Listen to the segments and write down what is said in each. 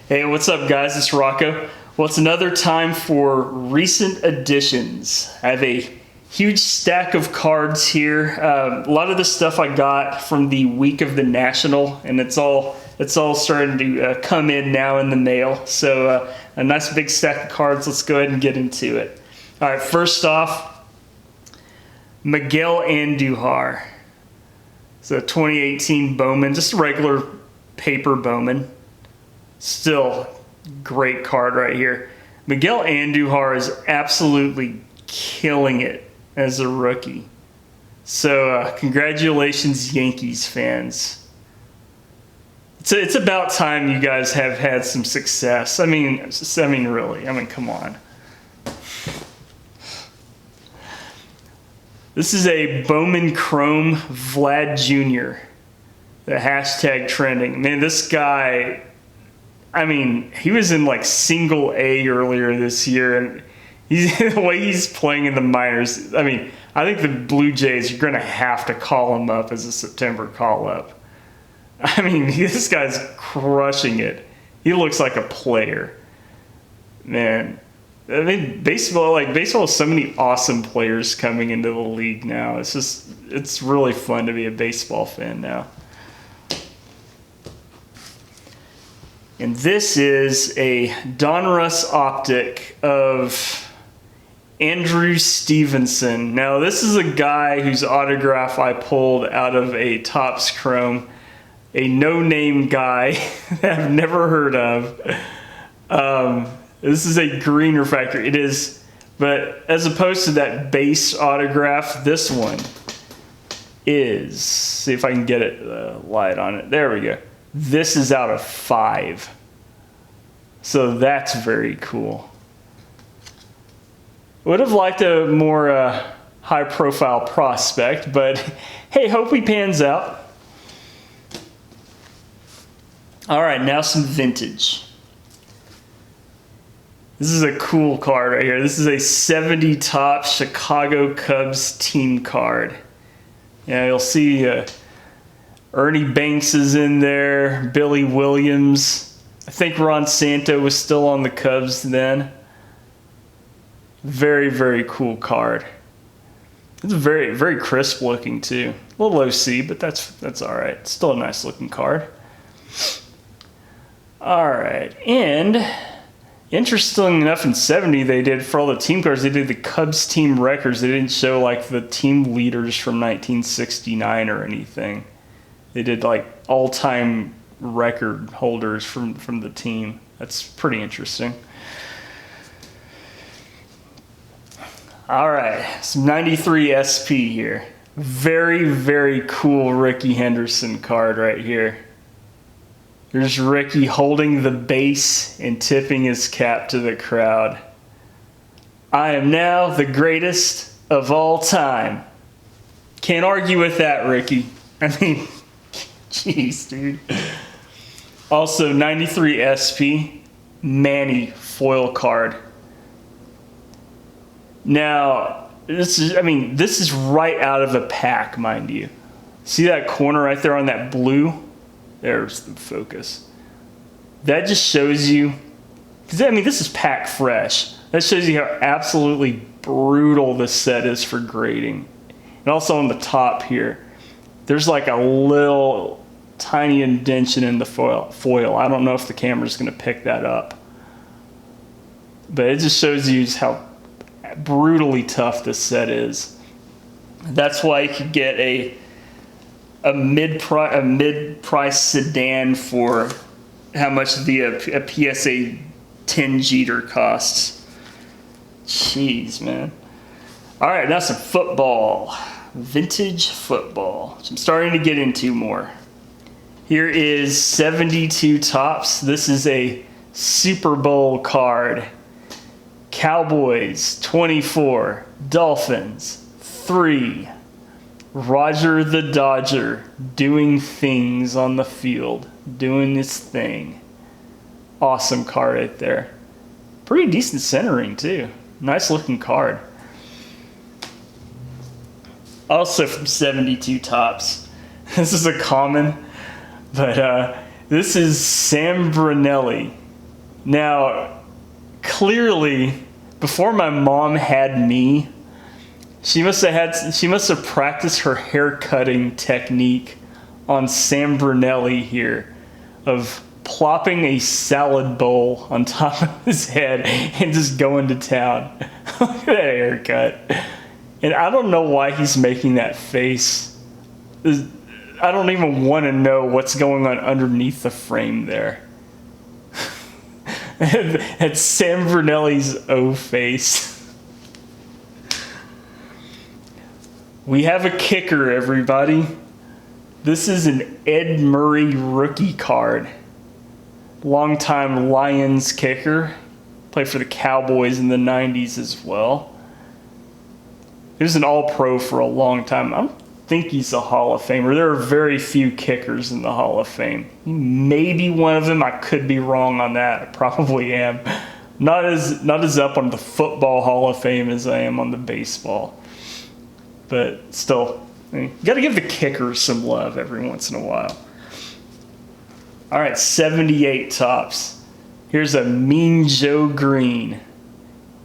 Hey, what's up, guys? It's Rocco. Well, it's another time for recent additions. I have a huge stack of cards here. A lot of the stuff I got from the week of the National, and it's all starting to come in now in the mail. So a nice big stack of cards. Let's go ahead and get into it. All right, first off, Miguel Andujar. It's a 2018 Bowman, just a regular paper Bowman. Still great card right here. Miguel Andujar is absolutely killing it as a rookie. So congratulations, Yankees fans. It's about time you guys have had some success. I mean, really. I mean, come on. This is a Bowman Chrome Vlad Jr. The hashtag trending. Man, this guy, I mean, he was in like single A earlier this year, and the way he's playing in the minors, I mean, I think the Blue Jays are going to have to call him up as a September call-up. I mean, this guy's crushing it. He looks like a player. Man, I mean, baseball has so many awesome players coming into the league now. It's really fun to be a baseball fan now. And this is a Donruss optic of Andrew Stevenson. Now, this is a guy whose autograph I pulled out of a Topps Chrome, a no-name guy that I've never heard of. This is a green refractor. It is, but as opposed to that base autograph, this one is, see if I can get it, light on it. There we go. This is out of 5. So that's very cool. Would have liked a more high-profile prospect, but hey, hope he pans out. All right, now some vintage. This is a cool card right here. This is a 70 top Chicago Cubs team card. Yeah, you'll see Ernie Banks is in there, Billy Williams. I think Ron Santo was still on the Cubs then. Very, very cool card. It's very, very crisp looking too. A little OC, but that's all right. Still a nice looking card. All right, and interesting enough, in 70 they did, for all the team cards, they did the Cubs team records. They didn't show like the team leaders from 1969 or anything. They did like all-time record holders from the team. That's pretty interesting. All right, some 93 SP here. Very, very cool Ricky Henderson card right here. There's Ricky holding the base and tipping his cap to the crowd. I am now the greatest of all time. Can't argue with that, Ricky. I mean, jeez, dude. Also, 93 SP, Manny foil card. Now, this is right out of the pack, mind you. See that corner right there on that blue? There's the focus. That just shows you, because I mean, this is pack fresh. That shows you how absolutely brutal this set is for grading. And also on the top here, there's like a little tiny indentation in the foil. I don't know if the camera's going to pick that up. But it just shows you how brutally tough this set is. That's why you could get a mid-price sedan for how much a PSA 10 Jeter costs. Jeez, man. All right, now some football. Vintage football, which I'm starting to get into more. Here is 72 tops. This is a Super Bowl card. Cowboys 24, Dolphins 3. Roger the Dodger doing things on the field, doing his thing. Awesome card right there. Pretty decent centering too. Nice looking card. Also from 72 tops. This is a common, but this is Sam Brunelli. Now, clearly, before my mom had me, she must have practiced her hair cutting technique on Sam Brunelli here of plopping a salad bowl on top of his head and just going to town. Look at that haircut. And I don't know why he's making that face. I don't even want to know what's going on underneath the frame there. That's Sam Brunelli's O face. We have a kicker, everybody. This is an Ed Murray rookie card. Longtime Lions kicker. Played for the Cowboys in the 90s as well. He was an all-pro for a long time. I don't think he's a Hall of Famer. There are very few kickers in the Hall of Fame. He may be one of them. I could be wrong on that. I probably am. Not as up on the football Hall of Fame as I am on the baseball. But still, you got to give the kickers some love every once in a while. All right, 78 tops. Here's a Mean Joe Green.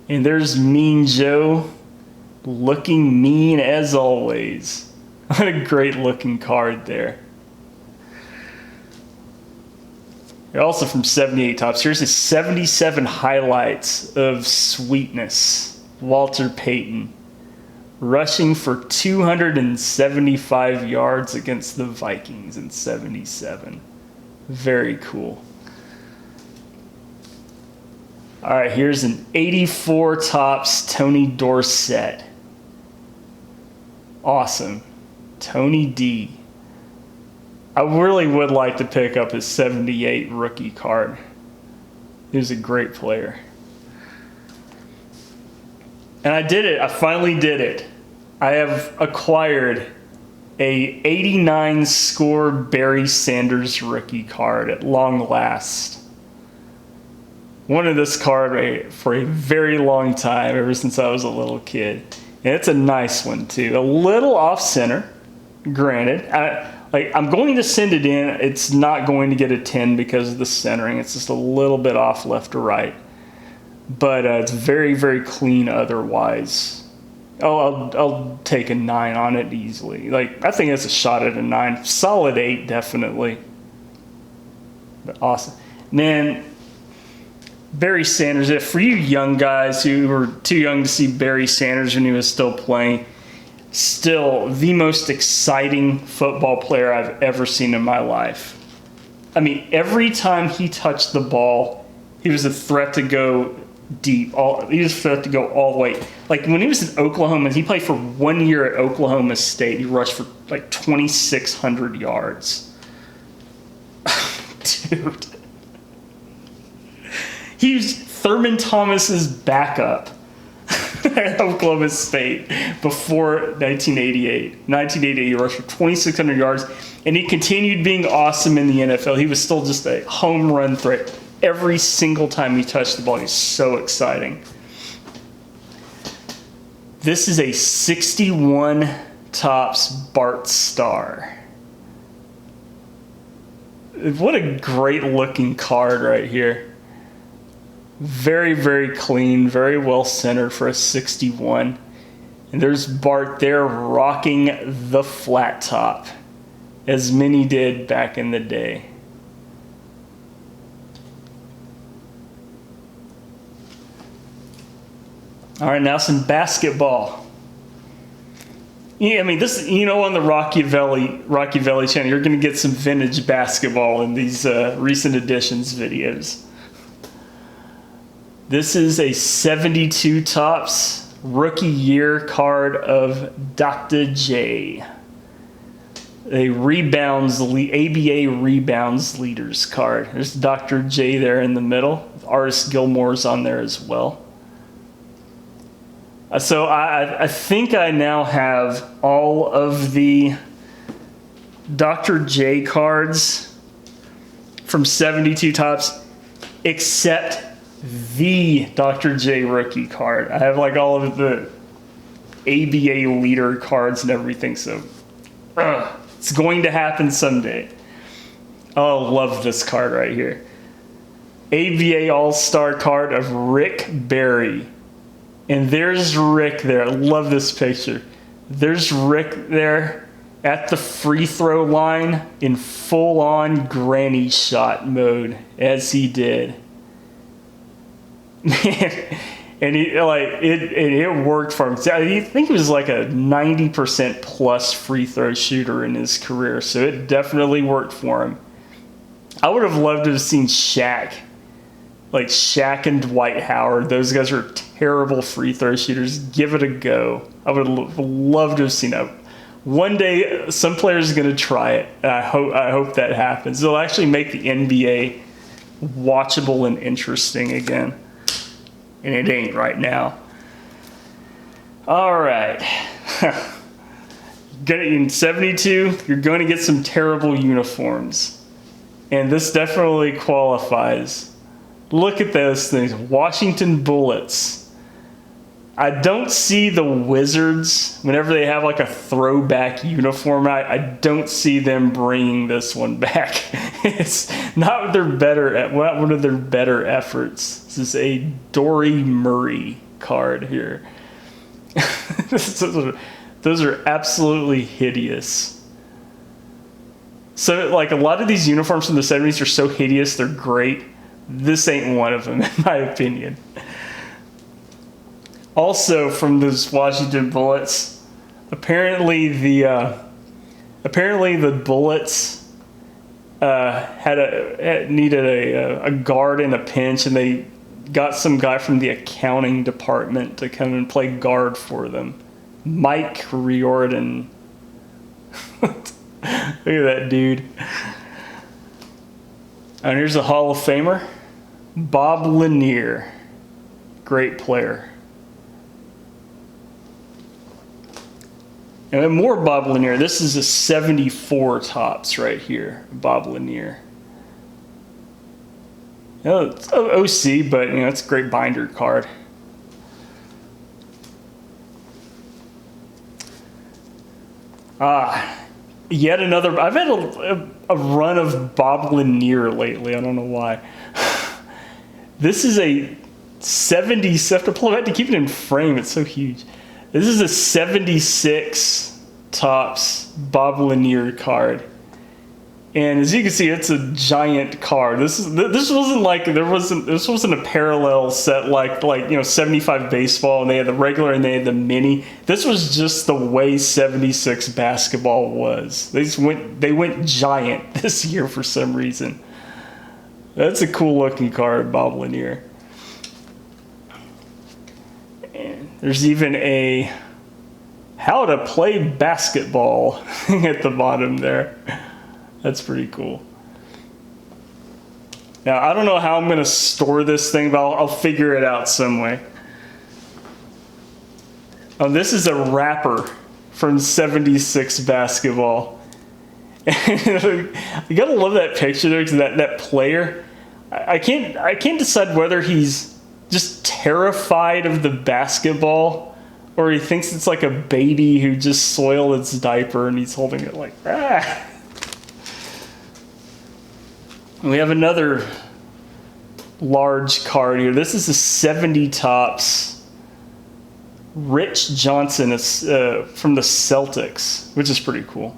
And there's Mean Joe looking mean as always. What a great looking card there. Also from 78 tops, here's a 77 highlights of Sweetness. Walter Payton. Rushing for 275 yards against the Vikings in 77. Very cool. All right, here's an 84 tops Tony Dorsett. Awesome. Tony D. I really would like to pick up his 78 rookie card. He was a great player. And I did it. I finally did it. I have acquired a 89 score Barry Sanders rookie card at long last. Wanted this card for a very long time, ever since I was a little kid. And it's a nice one too. A little off center, granted. I'm going to send it in. It's not going to get a 10 because of the centering. It's just a little bit off left to right. But it's very, very clean otherwise. I'll take a 9 on it easily. I think it's a shot at a 9. Solid 8, definitely. But awesome. And then Barry Sanders. For you young guys who were too young to see Barry Sanders when he was still playing, still the most exciting football player I've ever seen in my life. I mean, every time he touched the ball, he was a threat to go deep. He was a threat to go all the way. Like when he was in Oklahoma, he played for 1 year at Oklahoma State. He rushed for 2,600 yards. Dude. He was Thurman Thomas's backup at Oklahoma State before 1988. 1988, he rushed for 2,600 yards, and he continued being awesome in the NFL. He was still just a home run threat every single time he touched the ball. He's so exciting. This is a 61 tops Bart Starr. What a great looking card right here. Very, very clean, very well centered for a 61. And there's Bart there rocking the flat top, as many did back in the day. All right, now some basketball. Yeah, I mean, this, on the Rocky Valley channel, you're going to get some vintage basketball in these recent editions videos. This is a 72 tops rookie year card of Dr. J. A ABA rebounds leaders card. There's Dr. J there in the middle. Artist Gilmore's on there as well. So I think I now have all of the Dr. J cards from 72 tops except the Dr. J rookie card. I have all of the ABA leader cards and everything, so it's going to happen someday. Oh, love this card right here. ABA All-Star card of Rick Barry. And there's Rick there. I love this picture. There's Rick there at the free throw line in full-on granny shot mode as he did. Man, and it worked for him. I think he was like a 90% plus free throw shooter in his career, so it definitely worked for him. I would have loved to have seen Shaq. Like Shaq and Dwight Howard, those guys are terrible free throw shooters. Give it a go. I would love to have seen that. One day, some players are going to try it. I hope that happens. It'll actually make the NBA watchable and interesting again. And it ain't right now. All right. In 72, you're going to get some terrible uniforms. And this definitely qualifies. Look at those things. Washington Bullets. I don't see the Wizards, whenever they have like a throwback uniform out, I don't see them bringing this one back. It's not one of their better efforts. This is a Dory Murray card here. Those are absolutely hideous. So like a lot of these uniforms from the 70s are so hideous, they're great. This ain't one of them, in my opinion. Also, from those Washington Bullets, apparently the Bullets needed a guard in a pinch, and they got some guy from the accounting department to come and play guard for them. Mike Riordan. Look at that dude. And here's a Hall of Famer. Bob Lanier, great player. And more Bob Lanier. This is a 74 tops right here, Bob Lanier. It's OC, but it's a great binder card. Yet another. I've had a run of Bob Lanier lately. I don't know why. This is a 76. I have to keep it in frame. It's so huge. This is a 76 tops Bob Lanier card. And as you can see, it's a giant card. This wasn't a parallel set like 75 baseball and they had the regular and they had the mini. This was just the way 76 basketball was. They went giant this year for some reason. That's a cool looking card, Bob Lanier. And there's even a how to play basketball at the bottom there. That's pretty cool. Now, I don't know how I'm going to store this thing, but I'll figure it out some way. Oh, this is a wrapper from 76 basketball. You gotta love that picture there, because that player, I can't decide whether he's just terrified of the basketball or he thinks it's like a baby who just soiled its diaper and he's holding it like ah. We have another large card here. This is a 70 tops Rich Johnson from the Celtics, which is pretty cool.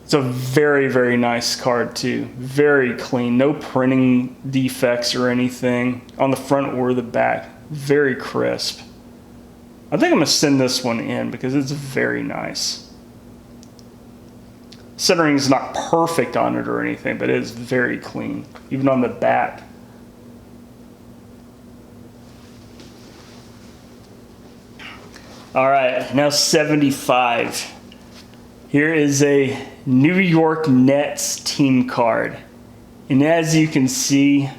It's a very, very nice card too. Very clean. No printing defects or anything on the front or the back. Very crisp. I think I'm going to send this one in because it's very nice. Centering is not perfect on it or anything, but it is very clean, even on the back. All right, now 75. Here is a New York Nets team card. And as you can see,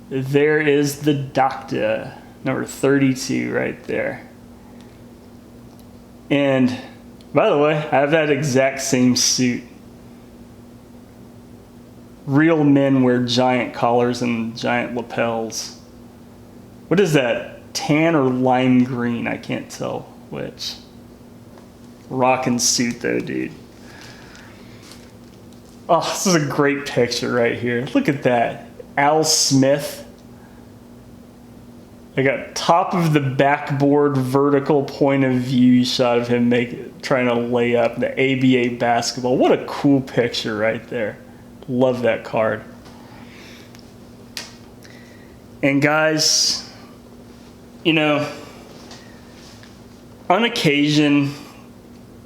there is the Doctor, number 32 right there. And by the way, I have that exact same suit. Real men wear giant collars and giant lapels. What is that? Tan or lime green? I can't tell which. Rockin' suit though, dude. Oh, this is a great picture right here. Look at that. Al Smith. I got top of the backboard vertical point of view shot of him trying to lay up the ABA basketball. What a cool picture right there. Love that card. And guys, you know, on occasion,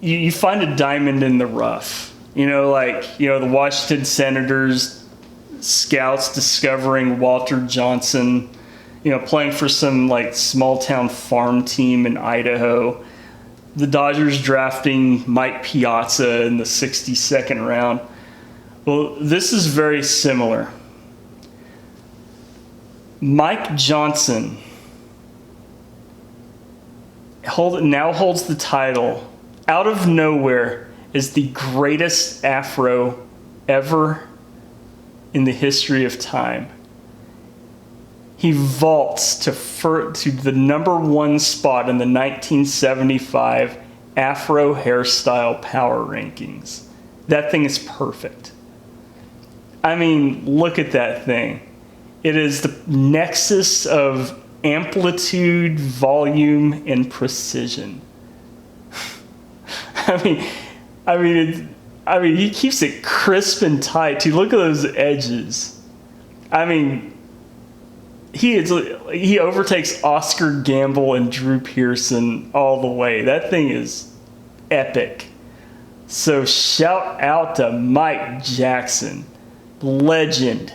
you find a diamond in the rough. You know, like, you know, the Washington Senators scouts discovering Walter Johnson, you know, playing for some like small town farm team in Idaho. The Dodgers drafting Mike Piazza in the 62nd round. Well, this is very similar. Mike Johnson now holds the title out of nowhere as the greatest Afro ever in the history of time. He vaults to the number one spot in the 1975 Afro hairstyle power rankings. That thing is perfect. I mean, look at that thing. It is the nexus of amplitude, volume, and precision. I mean, he keeps it crisp and tight too. Look at those edges. I mean, he overtakes Oscar Gamble and Drew Pearson all the way. That thing is epic. So shout out to Mike Jackson, legend.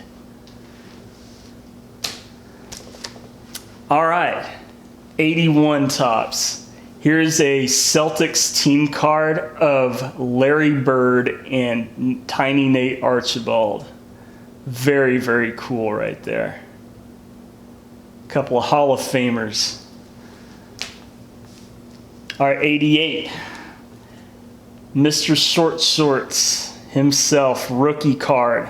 All right, 81 tops. Here's a Celtics team card of Larry Bird and Tiny Nate Archibald. Very, very cool right there. A couple of Hall of Famers. All right, 88. Mr. Short Shorts himself, rookie card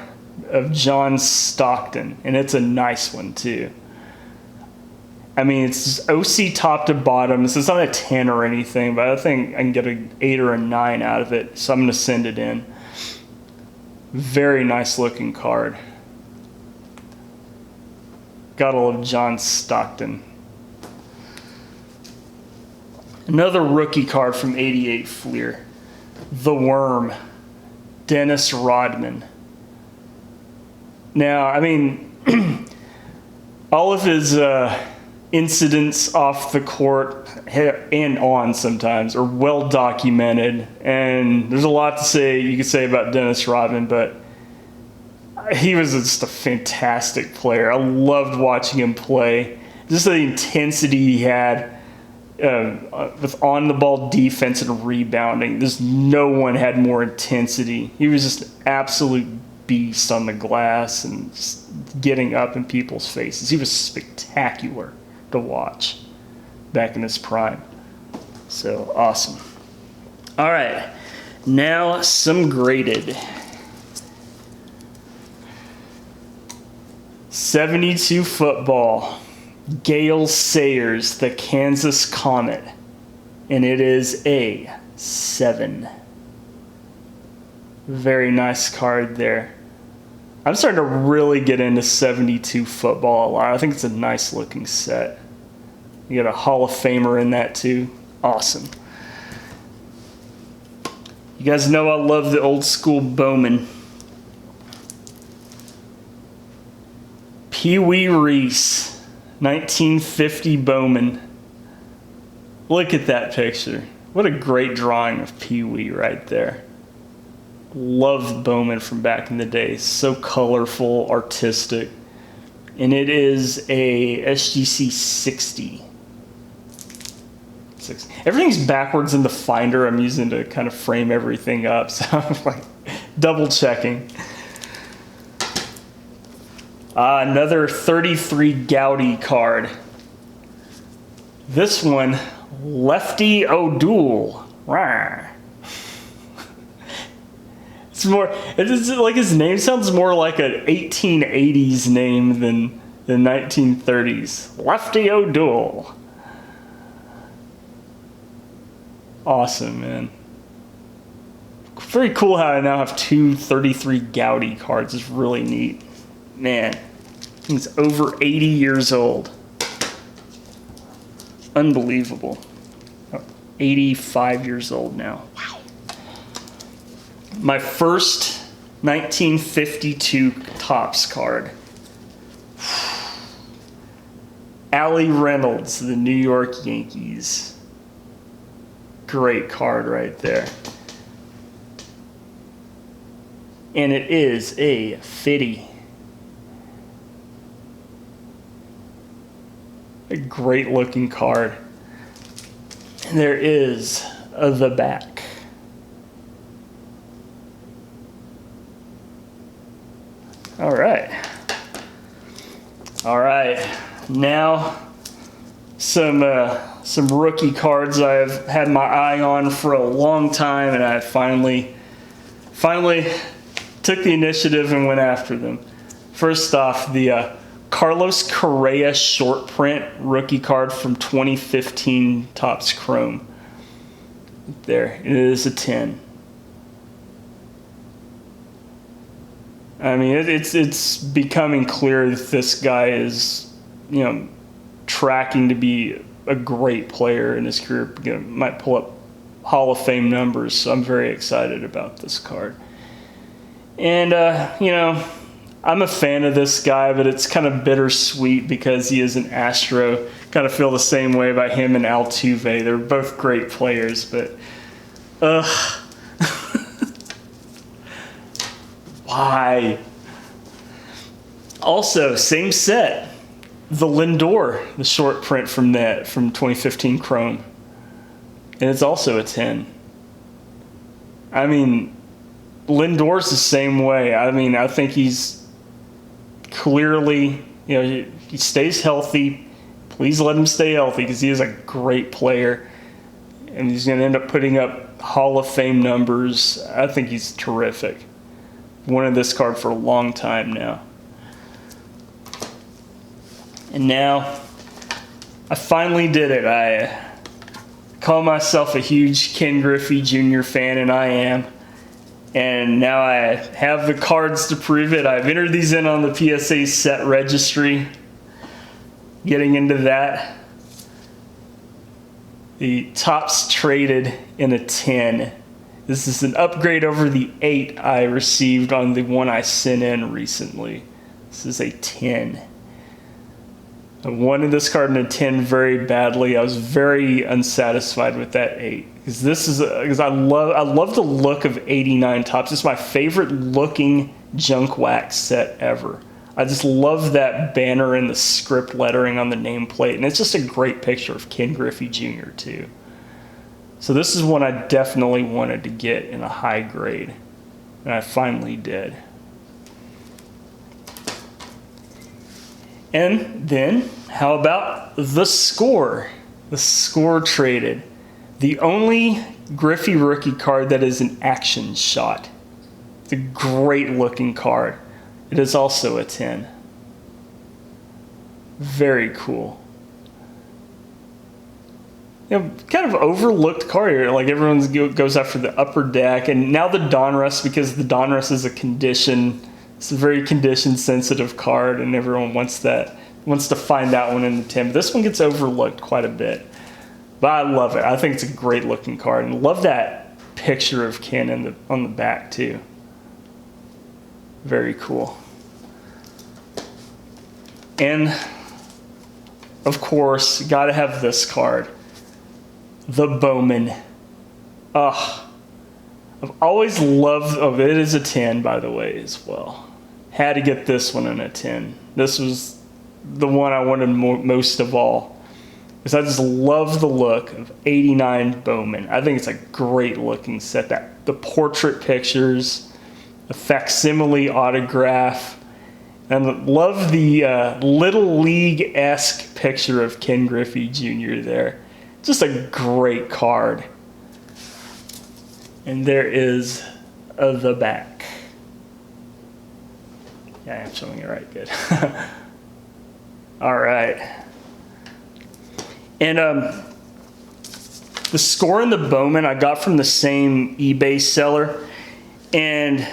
of John Stockton. And it's a nice one, too. I mean, it's OC top to bottom. This is not a 10 or anything, but I think I can get an 8 or a 9 out of it. So I'm going to send it in. Very nice looking card. Gotta love John Stockton. Another rookie card from 88 Fleer. The Worm. Dennis Rodman. Now, I mean, all of his incidents off the court and on sometimes are well documented, and there's a lot to say you could say about Dennis Rodman, but he was just a fantastic player. I loved watching him play. Just the intensity he had with on the ball defense and rebounding. Just no one had more intensity. He was just an absolute beast on the glass and just getting up in people's faces. He was spectacular to watch back in his prime. So awesome. All right, now some graded. 72 football. Gale Sayers, the Kansas Comet. And it is a 7. Very nice card there. I'm starting to really get into 72 football a lot. I think it's a nice looking set. You got a Hall of Famer in that too. Awesome. You guys know I love the old school Bowman. Pee Wee Reese, 1950 Bowman. Look at that picture. What a great drawing of Pee Wee right there. Loved Bowman from back in the day. So colorful, artistic. And it is a SGC 60. Everything's backwards in the finder I'm using to kind of frame everything up. So I'm like double checking. Another 33 Gowdy card. This one, Lefty O'Doul. Rawr. It's like his name sounds more like an 1880s name than the 1930s. Lefty O'Doul. Awesome, man. Very cool how I now have two 33 Gowdy cards. It's really neat. Man, He's over 80 years old. Unbelievable. 85 years old now. Wow. My first 1952 Topps card. Allie Reynolds, the New York Yankees. Great card right there. And it is a 50. A great looking card. And there is the back. All right. All right. Now some rookie cards I've had my eye on for a long time, and I finally took the initiative and went after them. First off, the Carlos Correa short print rookie card from 2015 Topps Chrome. There, it is a 10. I mean, it's becoming clear that this guy is, tracking to be a great player in his career. Might pull up Hall of Fame numbers, so I'm very excited about this card. And, I'm a fan of this guy, but it's kind of bittersweet because he is an Astro. Kind of feel the same way about him and Altuve. They're both great players, but why? Also, same set. The Lindor, the short print from 2015 Chrome. And it's also a 10. I mean, Lindor's the same way. I mean, I think he's clearly, he stays healthy. Please let him stay healthy because he is a great player. And he's going to end up putting up Hall of Fame numbers. I think he's terrific. Wanted this card for a long time now. And now, I finally did it. I call myself a huge Ken Griffey Jr. fan, and I am. And now I have the cards to prove it. I've entered these in on the PSA set registry. Getting into that. The Topps traded in a 10. This is an upgrade over the 8 I received on the one I sent in recently. This is a 10. I wanted this card in a 10 very badly. I was very unsatisfied with that 8. Because I love the look of 89 Topps. It's my favorite looking junk wax set ever. I just love that banner and the script lettering on the nameplate. And it's just a great picture of Ken Griffey Jr. too. So this is one I definitely wanted to get in a high grade. And I finally did. And then, how about the score? The score traded. The only Griffey rookie card that is an action shot. It's a great looking card. It is also a 10. Very cool. Kind of overlooked card here. Like everyone goes after the upper deck, and now the Donruss, because the Donruss is a condition. It's a very condition sensitive card, and everyone wants to find that one in the 10. But this one gets overlooked quite a bit. But I love it. I think it's a great looking card, and love that picture of Ken on the back too. Very cool. And of course, gotta have this card. The Bowman. I've always loved, it is a 10 by the way as well. Had to get this one in a 10. This was the one I wanted most of all. Because I just love the look of 89 Bowman. I think it's a great looking set. The portrait pictures, the facsimile autograph, and love the Little League-esque picture of Ken Griffey Jr. there. Just a great card. And there is the back. Yeah, I'm showing it right. Good. All right. And the score in the Bowman I got from the same eBay seller. And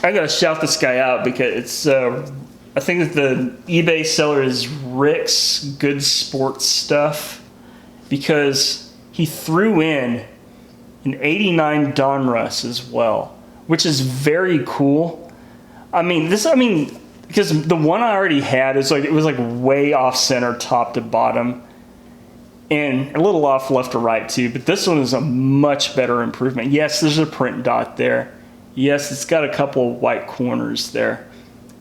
I got to shout this guy out because it's a I think that the eBay seller is Rick's Good Sports Stuff, because he threw in an 89 Donruss as well, which is very cool. Because the one I already had is it was way off center, top to bottom, and a little off left to right too. But this one is a much better improvement. Yes, there's a print dot there. Yes, it's got a couple of white corners there.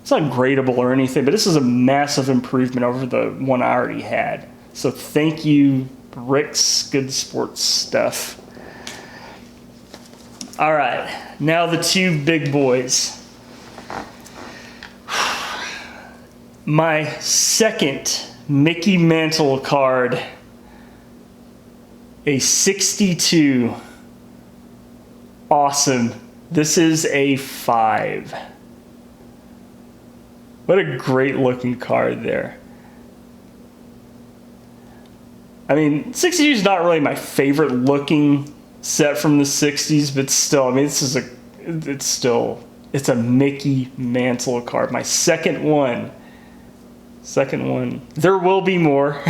It's not gradable or anything, but this is a massive improvement over the one I already had. So thank you, Rick's Good Sports Stuff. All right, now the two big boys. My second Mickey Mantle card, a 62. Awesome. This is a 5. What a great looking card there. I mean, 62 is not really my favorite looking set from the 60s, but still, I mean, it's a Mickey Mantle card. My second one. There will be more.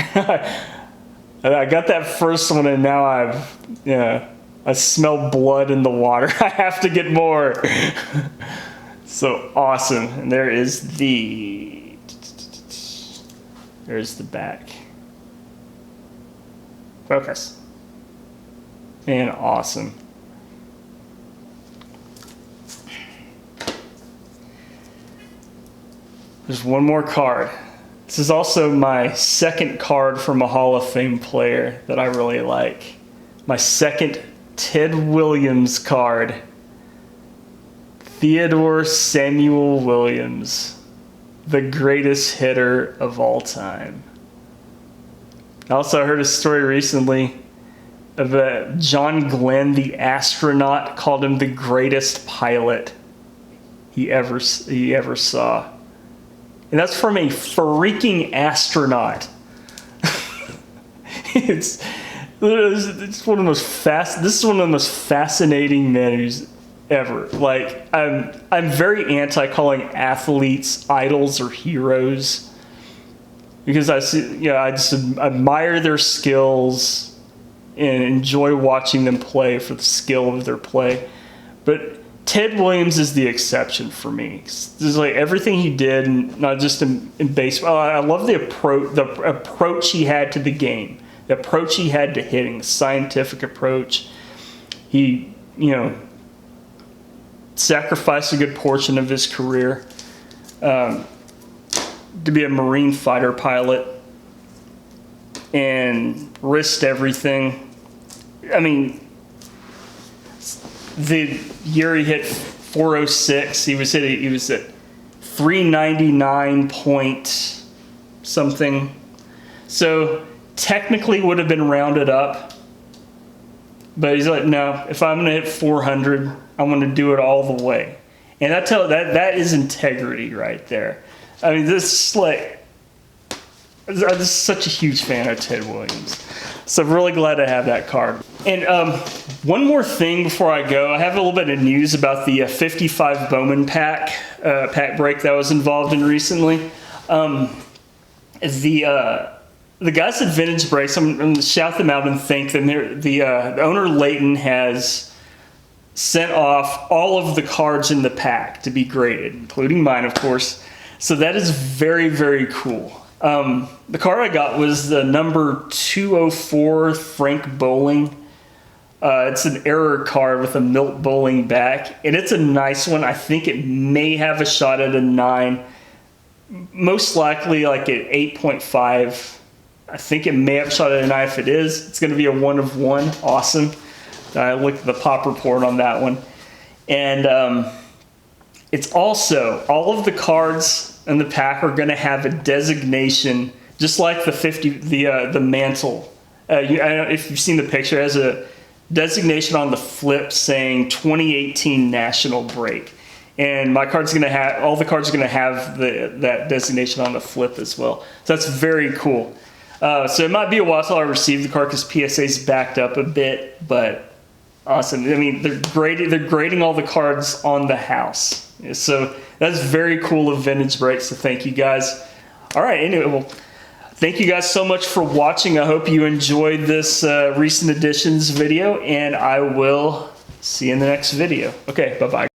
I got that first one, and now I smell blood in the water. I have to get more. So awesome. And there's the back. Focus. And awesome. There's one more card. This is also my second card from a Hall of Fame player that I really like. My second Ted Williams card. Theodore Samuel Williams, the greatest hitter of all time. I also heard a story recently of John Glenn, the astronaut, called him the greatest pilot he ever saw. And that's from a freaking astronaut. It's one of the most this is one of the most fascinating menus ever. Like, I'm very anti calling athletes idols or heroes, because I just admire their skills and enjoy watching them play for the skill of their play. But Ted Williams is the exception for me. There's everything he did, not just in baseball. I love the approach he had to the game, the approach he had to hitting, the scientific approach. He, sacrificed a good portion of his career to be a Marine fighter pilot and risked everything. I mean, the year he hit 406, he was at 399 point something. So technically would have been rounded up. But he's like, no, if I'm going to hit 400, I'm going to do it all the way. And that is integrity right there. I mean, I'm just such a huge fan of Ted Williams. So I'm really glad to have that card. And one more thing before I go. I have a little bit of news about the 55 Bowman pack break that I was involved in recently. The guys at Vintage Breaks, I'm going to shout them out and thank them. The owner, Leighton, has sent off all of the cards in the pack to be graded, including mine, of course. So that is very, very cool. The card I got was the number 204 Frank Bowling. It's an error card with a Milt Bowling back, and it's a nice one. I think it may have a shot at a 9, most likely like at 8.5. I think it may have shot at a 9. If it is, it's going to be a 1 of 1. Awesome. I looked at the pop report on that one. And it's also, all of the cards in the pack are going to have a designation, just like the Mantle. If you've seen the picture, it has a designation on the flip saying 2018 National Break. And my card's going to have, all the cards are going to have that designation on the flip as well. So that's very cool. So it might be a while till I receive the card because PSA's backed up a bit, but Awesome. I mean, they're grading all the cards on the house. So that's very cool of Vintage Break. So thank you guys. All right. Anyway, well, thank you guys so much for watching. I hope you enjoyed this recent additions video, and I will see you in the next video. Okay. Bye-bye.